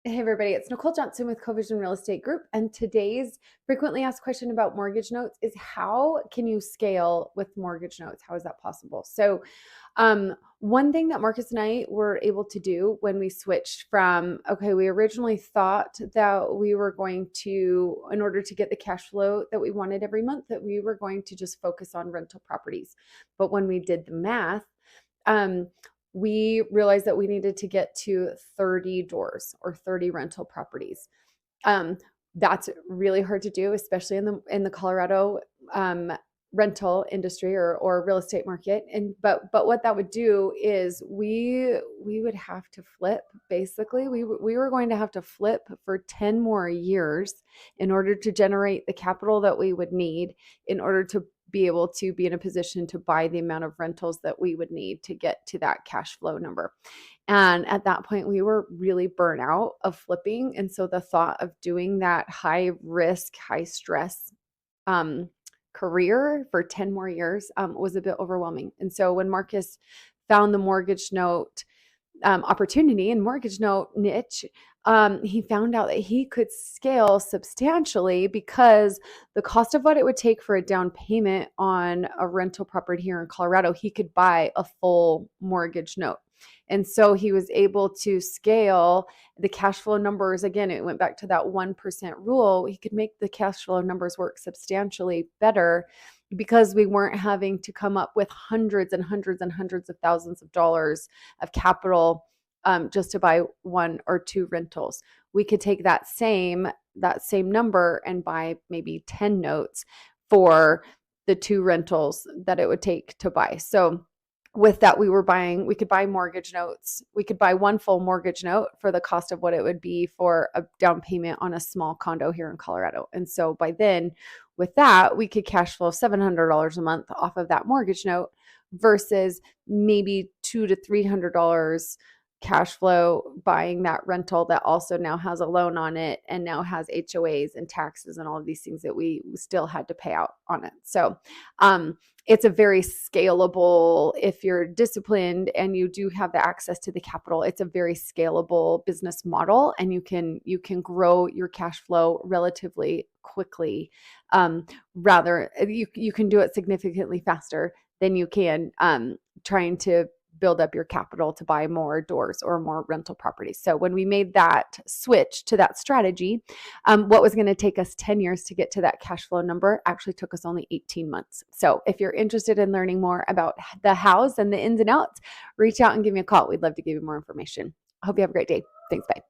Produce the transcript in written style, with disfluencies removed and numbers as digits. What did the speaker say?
Hey everybody, it's Nicole Johnson with Covision Real Estate Group, and today's frequently asked question about mortgage notes is how can you scale with mortgage notes? How is that possible? So, one thing that Marcus and I were able to do when we switched from, okay, we originally thought that we were going to, in order to get the cash flow that we wanted every month, that we were going to just focus on rental properties. But when we did the math, um, we realized that we needed to get to 30 doors or 30 rental properties. Um, that's really hard to do, especially in the Colorado rental industry or real estate market. And but what that would do is we would have to flip. Basically, we were going to have to flip for 10 more years in order to generate the capital that we would need in order to be able to be in a position to buy the amount of rentals that we would need to get to that cash flow number. And at that point, we were really burnt out of flipping. And so the thought of doing that high risk, high stress career for 10 more years was a bit overwhelming. And so when Marcus found the mortgage note opportunity and mortgage note niche, he found out that he could scale substantially because the cost of what it would take for a down payment on a rental property here in Colorado, he could buy a full mortgage note. And so he was able to scale the cash flow numbers. Again, it went back to that 1% rule. He could make the cash flow numbers work substantially better because we weren't having to come up with hundreds and hundreds and hundreds of thousands of dollars of capital just to buy one or two rentals. We could take that same number and buy maybe 10 notes for the two rentals that it would take to buy. So with that, we could buy mortgage notes. We could buy one full mortgage note for the cost of what it would be for a down payment on a small condo here in Colorado. And so by then, with that, we could cash flow $700 a month off of that mortgage note versus maybe $200 to $300 cash flow buying that rental that also now has a loan on it and now has HOAs and taxes and all of these things that we still had to pay out on it. So it's a very scalable, if you're disciplined and you do have the access to the capital, it's a very scalable business model, and you can grow your cash flow relatively quickly. Rather, you can do it significantly faster than you can trying to build up your capital to buy more doors or more rental properties. So when we made that switch to that strategy, what was going to take us 10 years to get to that cash flow number actually took us only 18 months. So if you're interested in learning more about the hows and the ins and outs, reach out and give me a call. We'd love to give you more information. I hope you have a great day. Thanks. Bye.